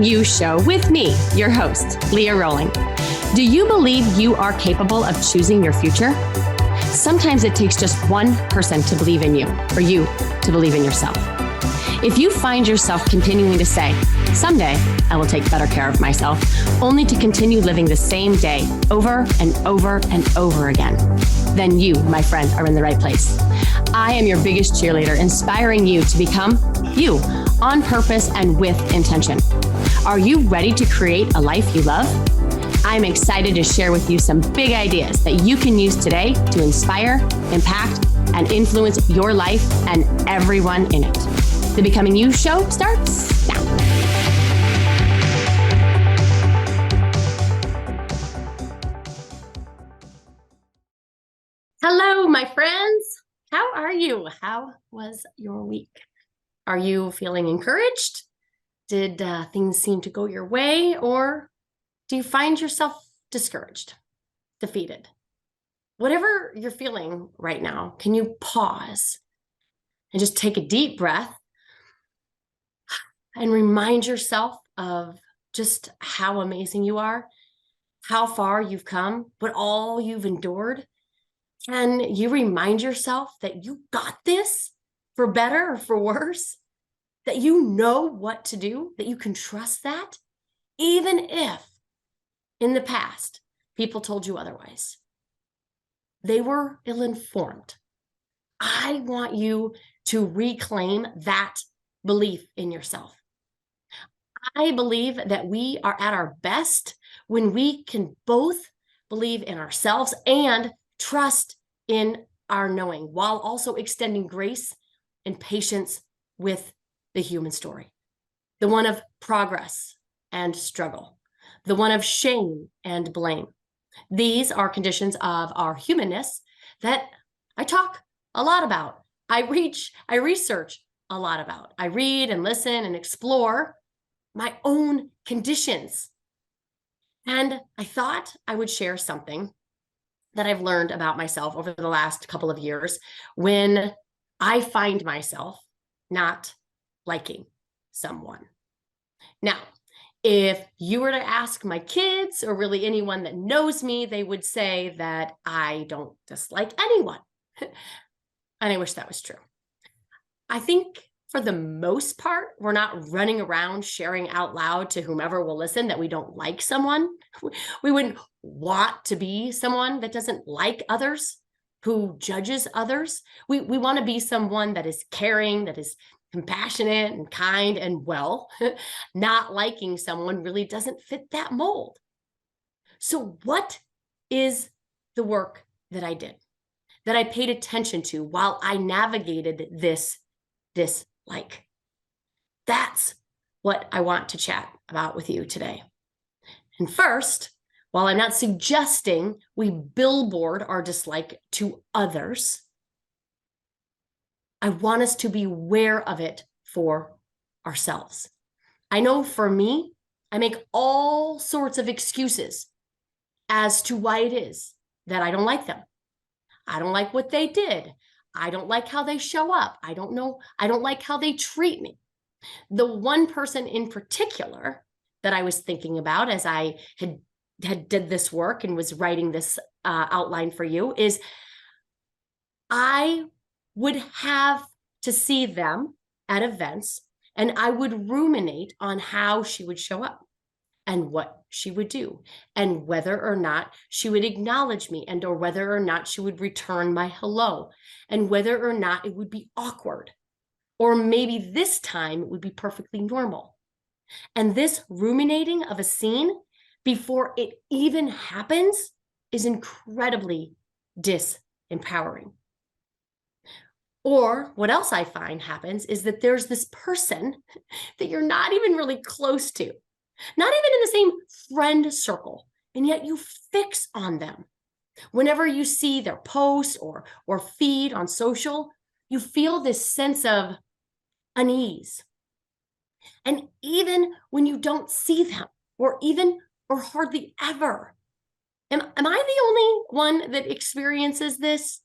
Becoming You show with me, your host, Leah Roling. Do you believe you are capable of choosing your future? Sometimes it takes just one person to believe in you, or you to believe in yourself. If you find yourself continuing to say, someday I will take better care of myself, only to continue living the same day over and over and over again, then you, my friend, are in the right place. I am your biggest cheerleader, inspiring you to become you on purpose and with intention. Are you ready to create a life you love? I'm excited to share with you some big ideas that you can use today to inspire, impact, and influence your life and everyone in it. The Becoming You show starts now. Hello, my friends. How are you? How was your week? Are you feeling encouraged? Did things seem to go your way, or do you find yourself discouraged, defeated? Whatever you're feeling right now, can you pause and just take a deep breath and remind yourself of just how amazing you are, how far you've come, what all you've endured? Can you remind yourself that you got this, for better or for worse? That you know what to do, that you can trust that, even if in the past people told you otherwise. They were ill-informed. I want you to reclaim that belief in yourself. I believe that we are at our best when we can both believe in ourselves and trust in our knowing, while also extending grace and patience with the human story, the one of progress and struggle, the one of shame and blame. These are conditions of our humanness that I talk a lot about. I research a lot about. I read and listen and explore my own conditions. And I thought I would share something that I've learned about myself over the last couple of years when I find myself not liking someone. Now, if you were to ask my kids or really anyone that knows me, they would say that I don't dislike anyone. And I wish that was true. I think for the most part, we're not running around sharing out loud to whomever will listen that we don't like someone. We wouldn't want to be someone that doesn't like others, who judges others. We want to be someone that is caring, that is compassionate and kind and well. Not liking someone really doesn't fit that mold. So what is the work that I did, that I paid attention to while I navigated this dislike? That's what I want to chat about with you today. And first, while I'm not suggesting we billboard our dislike to others, I want us to be aware of it for ourselves. I know for me, I make all sorts of excuses as to why it is that I don't like them. I don't like what they did. I don't like how they show up. I don't like how they treat me. The one person in particular that I was thinking about as I had did this work and was writing this outline for you is I would have to see them at events, and I would ruminate on how she would show up and what she would do, and whether or not she would acknowledge me, and or whether or not she would return my hello, and whether or not it would be awkward, or maybe this time it would be perfectly normal. And this ruminating of a scene before it even happens is incredibly disempowering. Or what else I find happens is that there's this person that you're not even really close to, not even in the same friend circle, and yet you fix on them. Whenever you see their post or feed on social, you feel this sense of unease. And even when you don't see them, or hardly ever, am I the only one that experiences this?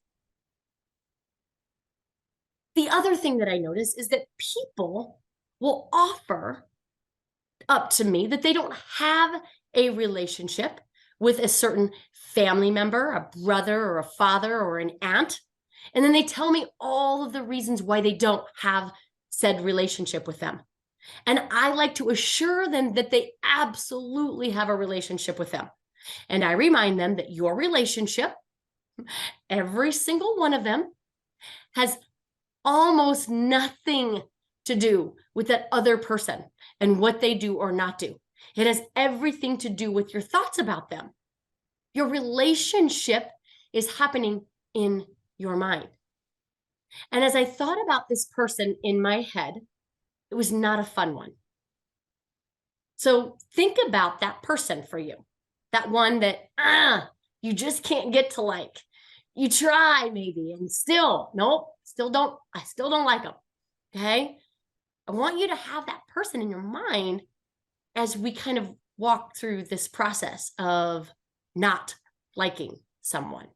The other thing that I notice is that people will offer up to me that they don't have a relationship with a certain family member, a brother or a father or an aunt. And then they tell me all of the reasons why they don't have said relationship with them. And I like to assure them that they absolutely have a relationship with them. And I remind them that your relationship, every single one of them, has almost nothing to do with that other person and what they do or not do. It has everything to do with your thoughts about them. Your relationship is happening in your mind. And as I thought about this person in my head, it was not a fun one. So think about that person for you, that one that you just can't get to like. You try maybe and still, nope, I still don't like them. Okay. I want you to have that person in your mind as we kind of walk through this process of not liking someone.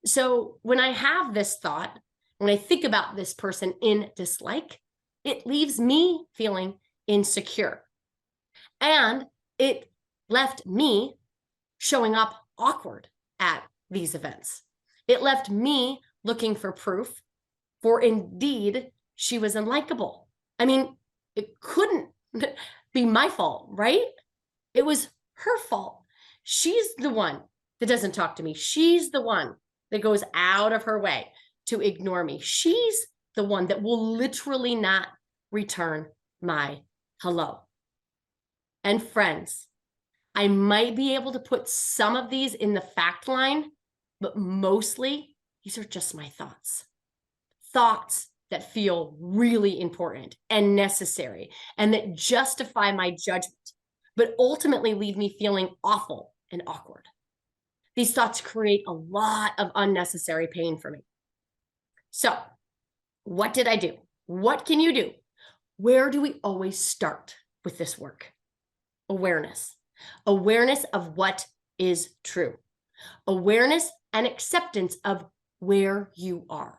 So when I have this thought, when I think about this person in dislike, it leaves me feeling insecure. And it left me showing up awkward at these events. It left me looking for proof for indeed she was unlikable. I mean, it couldn't be my fault, right? It was her fault. She's the one that doesn't talk to me. She's the one that goes out of her way to ignore me. She's the one that will literally not return my hello. And friends, I might be able to put some of these in the fact line, but mostly these are just my thoughts. Thoughts that feel really important and necessary and that justify my judgment, but ultimately leave me feeling awful and awkward. These thoughts create a lot of unnecessary pain for me. So, what did I do? What can you do? Where do we always start with this work? Awareness. Awareness of what is true. Awareness and acceptance of where you are.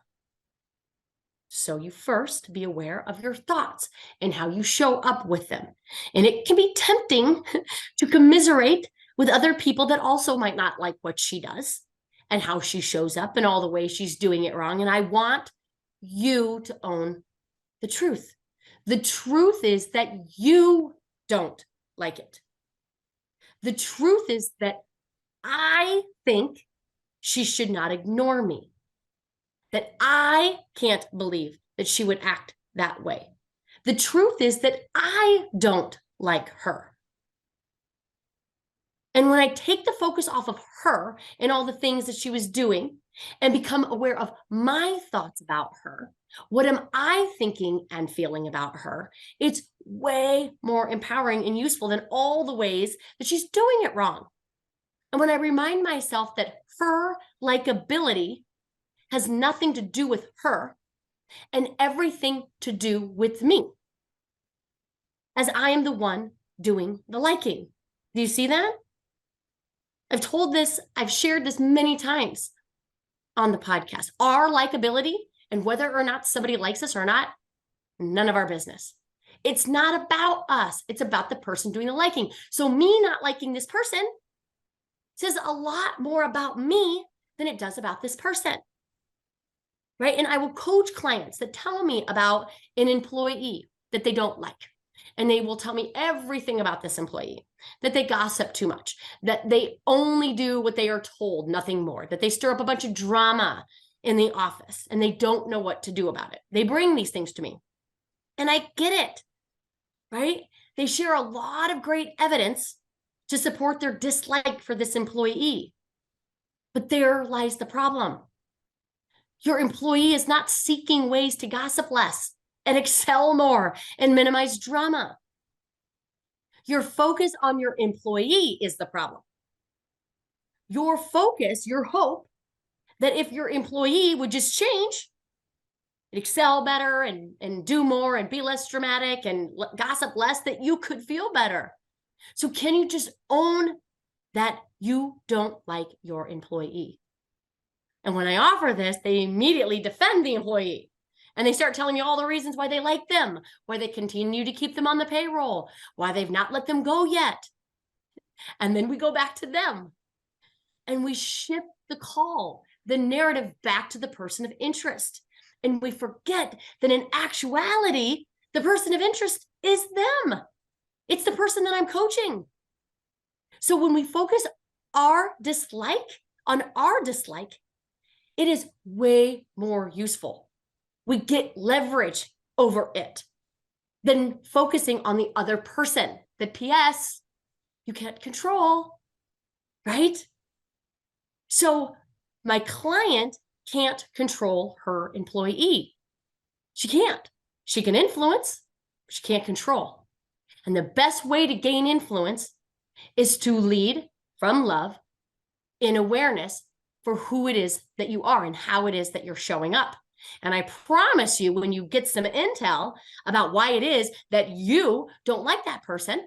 So you first be aware of your thoughts and how you show up with them. And it can be tempting to commiserate with other people that also might not like what she does and how she shows up and all the ways she's doing it wrong. And I want you to own the truth. The truth is that you don't like it. The truth is that I think she should not ignore me. That I can't believe that she would act that way. The truth is that I don't like her. And when I take the focus off of her and all the things that she was doing and become aware of my thoughts about her, what am I thinking and feeling about her? It's way more empowering and useful than all the ways that she's doing it wrong. And when I remind myself that her likability has nothing to do with her and everything to do with me, as I am the one doing the liking. Do you see that? I've shared this many times on the podcast. Our likability and whether or not somebody likes us or not, none of our business. It's not about us. It's about the person doing the liking. So me not liking this person says a lot more about me than it does about this person. Right? And I will coach clients that tell me about an employee that they don't like. And they will tell me everything about this employee, that they gossip too much, that they only do what they are told, nothing more, that they stir up a bunch of drama in the office and they don't know what to do about it. They bring these things to me. And I get it, right? They share a lot of great evidence to support their dislike for this employee. But there lies the problem. Your employee is not seeking ways to gossip less and excel more and minimize drama. Your focus on your employee is the problem. Your focus, your hope that if your employee would just change, excel better and do more and be less dramatic and gossip less, that you could feel better. So can you just own that you don't like your employee? And when I offer this, they immediately defend the employee And they start telling me all the reasons why they like them, why they continue to keep them on the payroll, why they've not let them go yet. And then we go back to them and we shift the call, the narrative back to the person of interest. And we forget that in actuality, the person of interest is them. It's the person that I'm coaching. So when we focus on our dislike, it is way more useful. We get leverage over it than focusing on the other person that PS you can't control, right? So my client can't control her employee. She can't. She can influence, but she can't control. And the best way to gain influence is to lead from love in awareness for who it is that you are and how it is that you're showing up. And I promise you, when you get some intel about why it is that you don't like that person,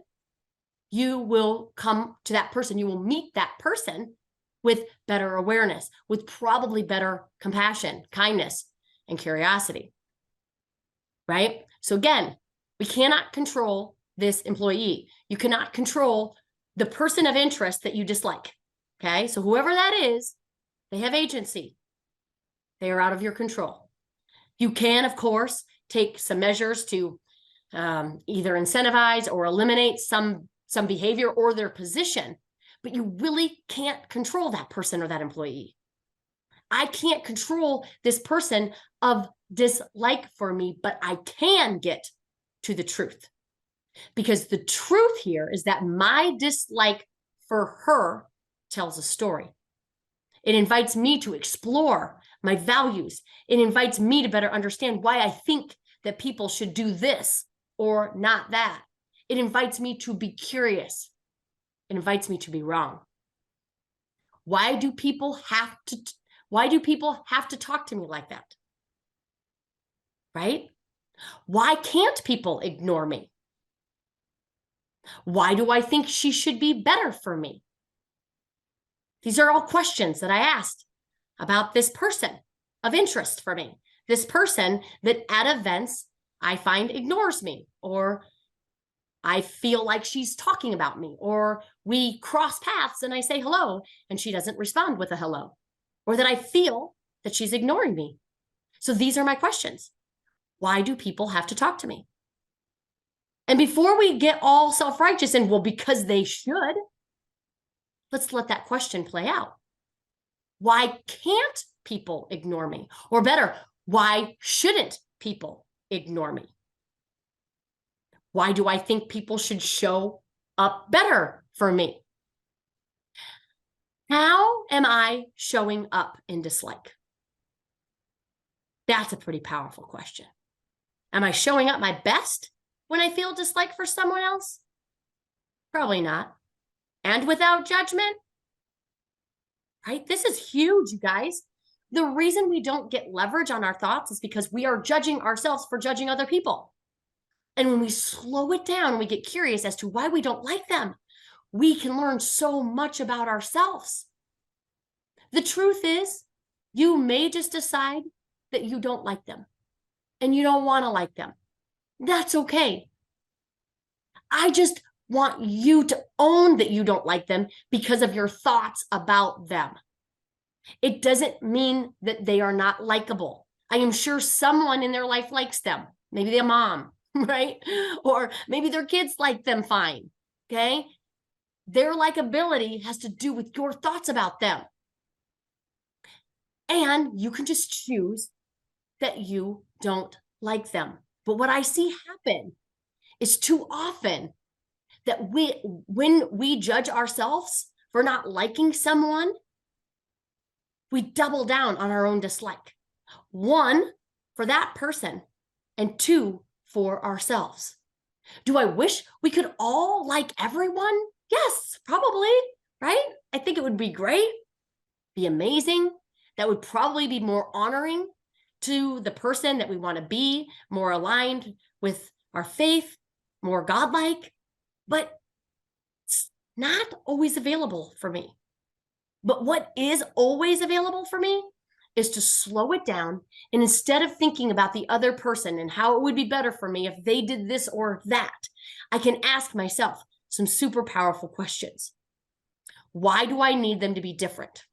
you will come to that person. You will meet that person with better awareness, with probably better compassion, kindness, and curiosity, right? So again, we cannot control this employee. You cannot control the person of interest that you dislike, okay? So whoever that is, they have agency. They are out of your control. You can, of course, take some measures to either incentivize or eliminate some behavior or their position, but you really can't control that person or that employee. I can't control this person of dislike for me, but I can get to the truth. Because the truth here is that my dislike for her tells a story. It invites me to explore my values. It invites me to better understand why I think that people should do this or not that. It invites me to be curious. It invites me to be wrong. Why do people have to talk to me like that? Right? Why can't people ignore me? Why do I think she should be better for me? These are all questions that I asked about this person of interest for me. This person that at events I find ignores me, or I feel like she's talking about me, or we cross paths and I say hello and she doesn't respond with a hello, or that I feel that she's ignoring me. So these are my questions. Why do people have to talk to me? And before we get all self-righteous and, well, because they should, let's let that question play out. Why can't people ignore me? Or better, why shouldn't people ignore me? Why do I think people should show up better for me? How am I showing up in dislike? That's a pretty powerful question. Am I showing up my best when I feel dislike for someone else? Probably not. And without judgment? Right? This is huge, you guys. The reason we don't get leverage on our thoughts is because we are judging ourselves for judging other people. And when we slow it down and we get curious as to why we don't like them, we can learn so much about ourselves. The truth is, you may just decide that you don't like them and you don't want to like them. That's okay. I just want you to own that you don't like them because of your thoughts about them. It doesn't mean that they are not likable. I am sure someone in their life likes them. Maybe their mom, right? Or maybe their kids like them fine, okay? Their likability has to do with your thoughts about them. And you can just choose that you don't like them. But what I see happen is too often that when we judge ourselves for not liking someone, we double down on our own dislike. One, for that person, and two, for ourselves. Do I wish we could all like everyone? Yes, probably, right? I think it would be great, be amazing. That would probably be more honoring to the person that we want to be, more aligned with our faith, more godlike, but it's not always available for me. But what is always available for me is to slow it down. And instead of thinking about the other person and how it would be better for me if they did this or that, I can ask myself some super powerful questions. Why do I need them to be different?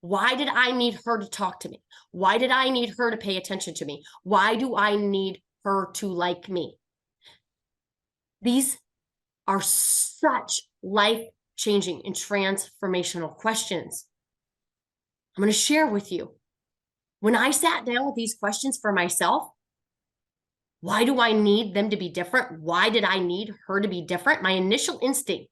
Why did I need her to talk to me? Why did I need her to pay attention to me? Why do I need her to like me? These are such life-changing and transformational questions. I'm going to share with you. When I sat down with these questions for myself, why do I need them to be different? Why did I need her to be different? My initial instinct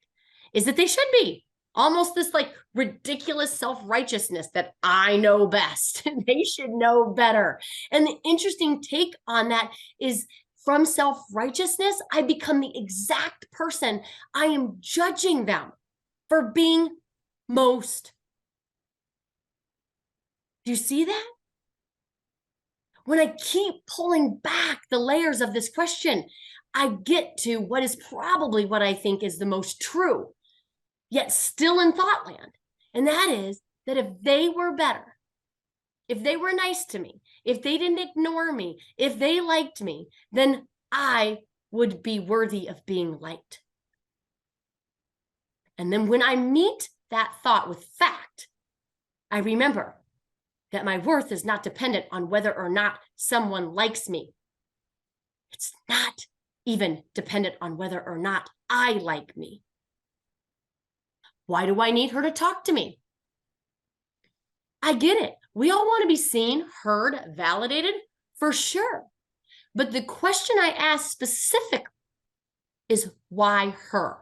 is that they should be. Almost this like ridiculous self-righteousness that I know best. They should know better. And the interesting take on that is from self-righteousness, I become the exact person I am judging them for being most. Do you see that? When I keep pulling back the layers of this question, I get to what is probably what I think is the most true, yet still in thought land. And that is that if they were better, if they were nice to me, if they didn't ignore me, if they liked me, then I would be worthy of being liked. And then when I meet that thought with fact, I remember that my worth is not dependent on whether or not someone likes me. It's not even dependent on whether or not I like me. Why do I need her to talk to me? I get it. We all want to be seen, heard, validated, for sure. But the question I ask specifically is why her?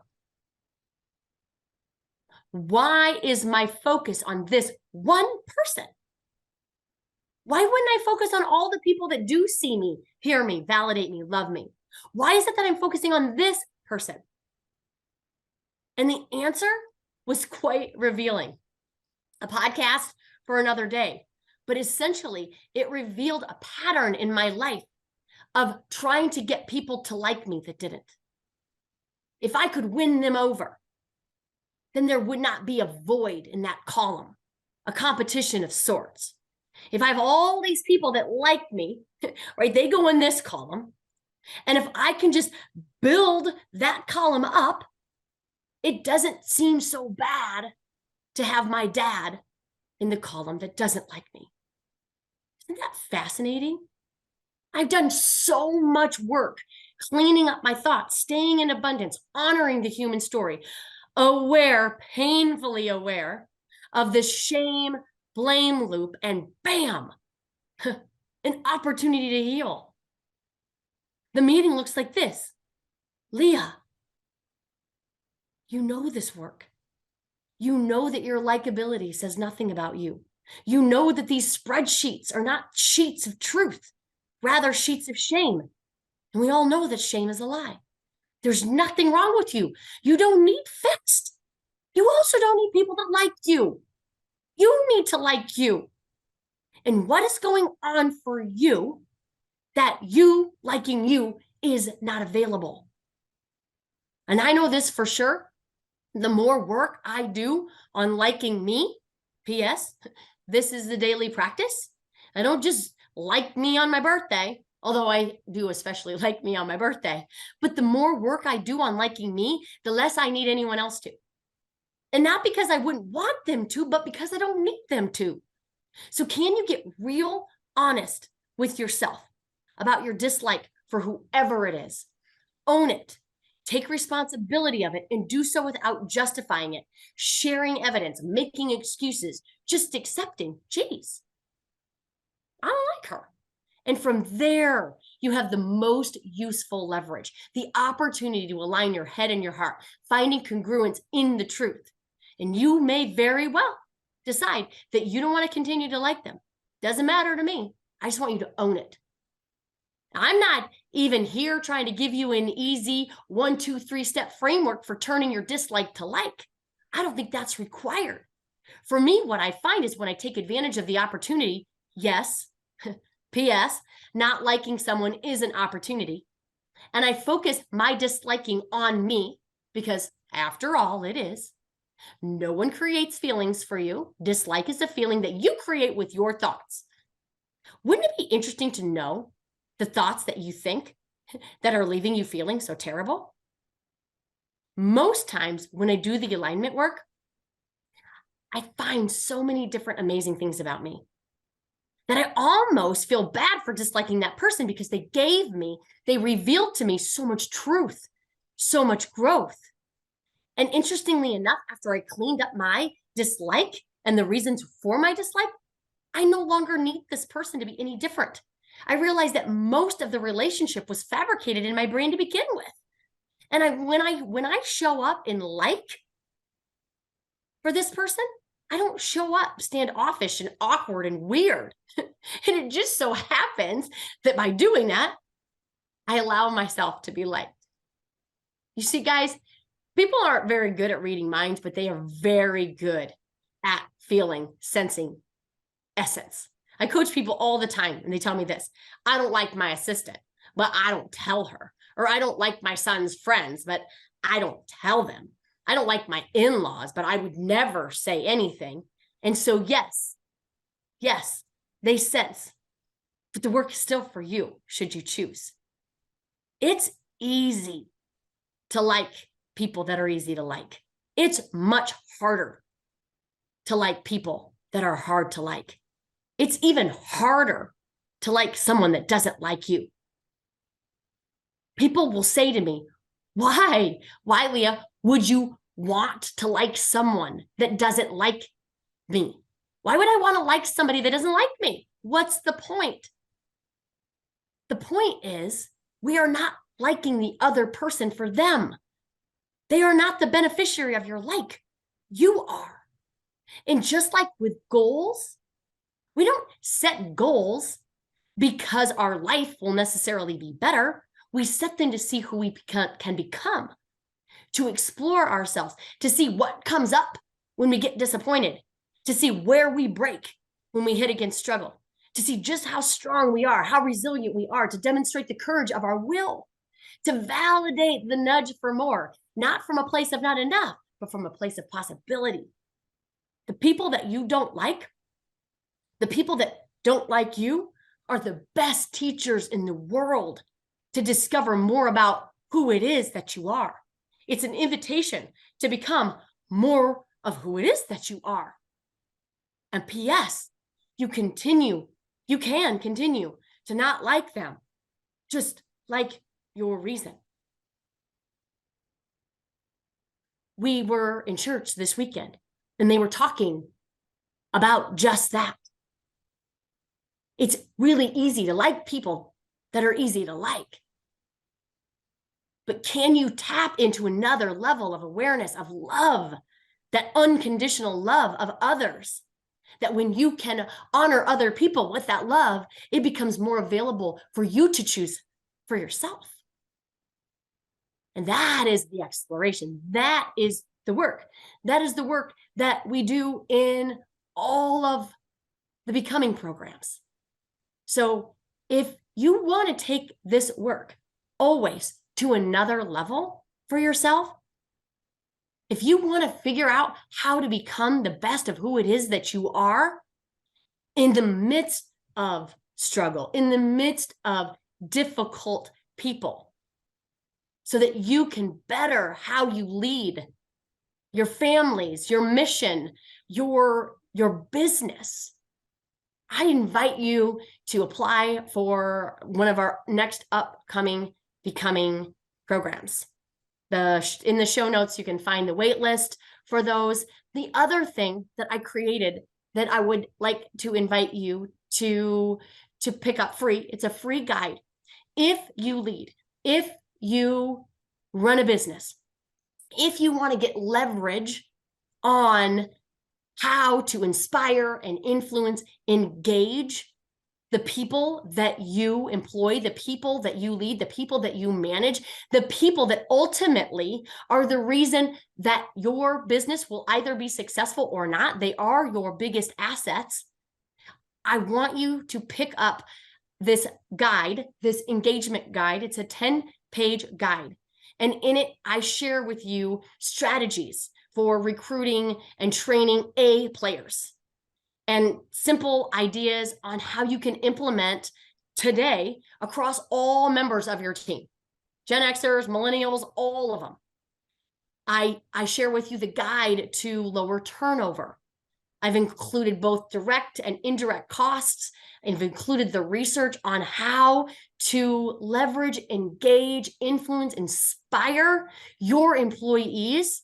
Why is my focus on this one person? Why wouldn't I focus on all the people that do see me, hear me, validate me, love me? Why is it that I'm focusing on this person? And the answer was quite revealing. A podcast for another day. But essentially, it revealed a pattern in my life of trying to get people to like me that didn't. If I could win them over, then there would not be a void in that column, a competition of sorts. If I have all these people that like me, right, they go in this column. And if I can just build that column up, it doesn't seem so bad to have my dad in the column that doesn't like me. Isn't that fascinating? I've done so much work cleaning up my thoughts, staying in abundance, honoring the human story, aware, painfully aware of the shame, blame loop, and bam, an opportunity to heal. The meeting looks like this. Leah, you know this work. You know that your likability says nothing about you. You know that these spreadsheets are not sheets of truth, rather sheets of shame. And we all know that shame is a lie. There's nothing wrong with you. You don't need fixed. You also don't need people that like you. You need to like you. And what is going on for you that you liking you is not available? And I know this for sure. The more work I do on liking me, P.S., this is the daily practice. I don't just like me on my birthday, although I do especially like me on my birthday. But the more work I do on liking me, the less I need anyone else to. And not because I wouldn't want them to, but because I don't need them to. So can you get real honest with yourself about your dislike for whoever it is? Own it. Take responsibility of it and do so without justifying it, sharing evidence, making excuses, just accepting, geez, I don't like her. And from there, you have the most useful leverage, the opportunity to align your head and your heart, finding congruence in the truth. And you may very well decide that you don't want to continue to like them. Doesn't matter to me. I just want you to own it. I'm not even here trying to give you an easy 1, 2, 3 step framework for turning your dislike to like. I don't think that's required. For me, what I find is when I take advantage of the opportunity, yes, P.S., not liking someone is an opportunity. And I focus my disliking on me because after all, it is. No one creates feelings for you. Dislike is a feeling that you create with your thoughts. Wouldn't it be interesting to know the thoughts that you think that are leaving you feeling so terrible? Most times when I do the alignment work, I find so many different amazing things about me that I almost feel bad for disliking that person because they revealed to me so much truth, so much growth. And interestingly enough, after I cleaned up my dislike and the reasons for my dislike, I no longer need this person to be any different. I realized that most of the relationship was fabricated in my brain to begin with. And when I show up in like for this person, I don't show up standoffish and awkward and weird. And it just so happens that by doing that, I allow myself to be liked. You see, guys, people aren't very good at reading minds, but they are very good at feeling, sensing essence. I coach people all the time, and they tell me this: I don't like my assistant, but I don't tell her. Or I don't like my son's friends, but I don't tell them. I don't like my in-laws, but I would never say anything. And so, yes, they sense, but the work is still for you, should you choose. It's easy to like people that are easy to like. It's much harder to like people that are hard to like. It's even harder to like someone that doesn't like you. People will say to me, why, Leah, would you want to like someone that doesn't like me? Why would I want to like somebody that doesn't like me? What's the point? The point is, we are not liking the other person for them. They are not the beneficiary of your like. You are. And just like with goals, we don't set goals because our life will necessarily be better. We set them to see who we can become, to explore ourselves, to see what comes up when we get disappointed, to see where we break when we hit against struggle, to see just how strong we are, how resilient we are, to demonstrate the courage of our will, to validate the nudge for more, not from a place of not enough, but from a place of possibility. The people that you don't like, the people that don't like you, are the best teachers in the world to discover more about who it is that you are. It's an invitation to become more of who it is that you are. And P.S., you can continue to not like them, just like your reason. We were in church this weekend, and they were talking about just that. It's really easy to like people that are easy to like. But can you tap into another level of awareness, of love, that unconditional love of others? That when you can honor other people with that love, it becomes more available for you to choose for yourself. And that is the exploration. That is the work. That is the work that we do in all of the becoming programs. So if you want to take this work always to another level for yourself, if you want to figure out how to become the best of who it is that you are in the midst of struggle, in the midst of difficult people, so that you can better how you lead your families, your mission, your business, I invite you to apply for one of our next upcoming becoming programs. In the show notes, you can find the wait list for those. The other thing that I created that I would like to invite you to pick up free, it's a free guide. If you lead, if you run a business, if you want to get leverage on how to inspire and influence, engage the people that you employ, the people that you lead, the people that you manage, the people that ultimately are the reason that your business will either be successful or not. They are your biggest assets. I want you to pick up this guide, this engagement guide. It's a 10-page guide. And in it, I share with you strategies for recruiting and training A players, and simple ideas on how you can implement today across all members of your team, Gen Xers, millennials, all of them. I share with you the guide to lower turnover. I've included both direct and indirect costs. I've included the research on how to leverage, engage, influence, inspire your employees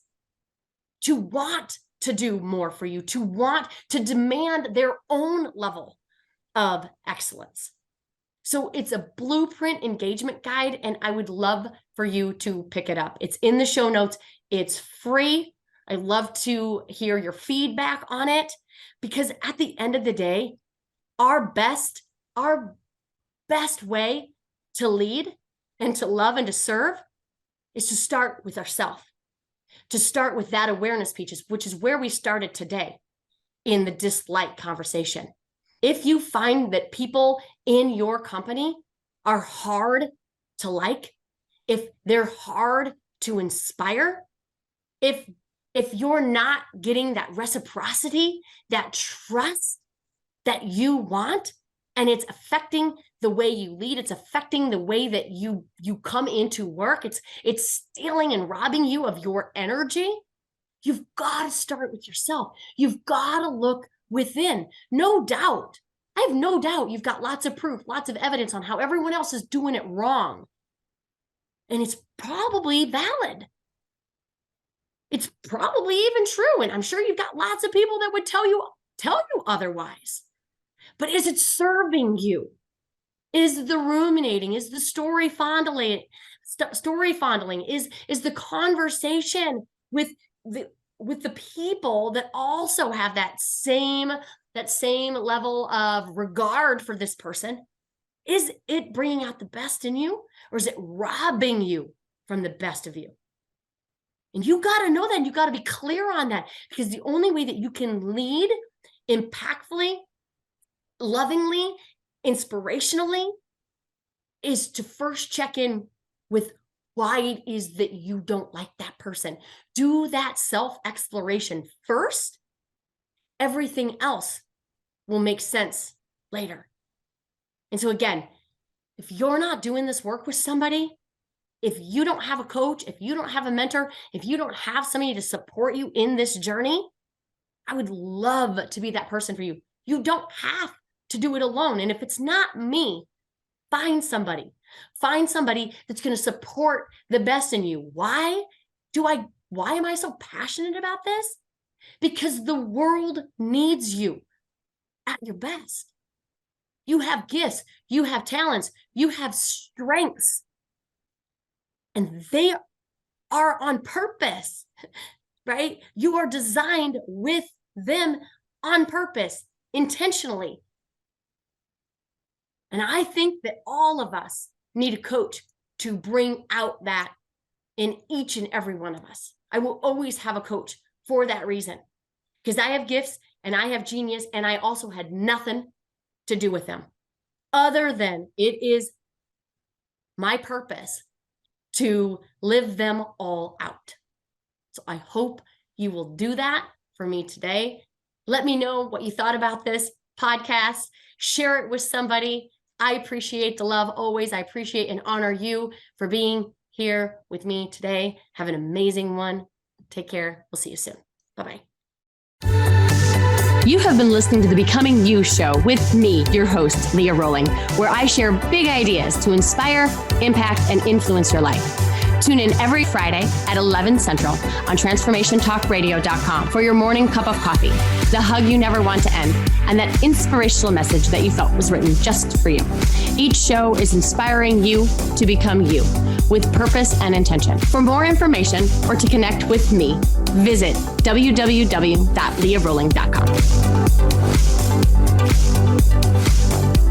to want to do more for you, to want to demand their own level of excellence. So it's a blueprint engagement guide, and I would love for you to pick it up. It's in the show notes. It's free. I love to hear your feedback on it, because at the end of the day, our best way to lead and to love and to serve is to start with ourselves, to start with that awareness piece, which is where we started today in the dislike conversation. If you find that people in your company are hard to like, if they're hard to inspire, if you're not getting that reciprocity, that trust that you want, and it's affecting the way you lead, it's affecting the way that you come into work, it's stealing and robbing you of your energy, you've got to start with yourself. You've got to look within. No doubt. I have no doubt you've got lots of proof, lots of evidence on how everyone else is doing it wrong. And it's probably valid. It's probably even true. And I'm sure you've got lots of people that would tell you otherwise. But is it serving you? Is the ruminating? Is the story fondling? Is the conversation with the people that also have that same level of regard for this person? Is it bringing out the best in you, or is it robbing you from the best of you? And you got to know that, and you got to be clear on that, because the only way that you can lead impactfully, lovingly, inspirationally is to first check in with why it is that you don't like that person. Do that self-exploration first. Everything else will make sense later. And so again, if you're not doing this work with somebody, if you don't have a coach, if you don't have a mentor, if you don't have somebody to support you in this journey, I would love to be that person for you. You don't have to do it alone. And if it's not me, find somebody that's going to support the best in you. Why am I so passionate about this? Because the world needs you at your best. You have gifts, you have talents, you have strengths, and they are on purpose, right? You are designed with them on purpose, intentionally. And I think that all of us need a coach to bring out that in each and every one of us. I will always have a coach for that reason, because I have gifts and I have genius, and I also had nothing to do with them other than it is my purpose to live them all out. So I hope you will do that for me today. Let me know what you thought about this podcast. Share it with somebody. I appreciate the love always. I appreciate and honor you for being here with me today. Have an amazing one. Take care. We'll see you soon. Bye-bye. You have been listening to the Becoming You show with me, your host, Leah Roling, where I share big ideas to inspire, impact, and influence your life. Tune in every Friday at 11 Central on transformationtalkradio.com for your morning cup of coffee, the hug you never want to end, and that inspirational message that you felt was written just for you. Each show is inspiring you to become you with purpose and intention. For more information or to connect with me, visit www.leahroling.com.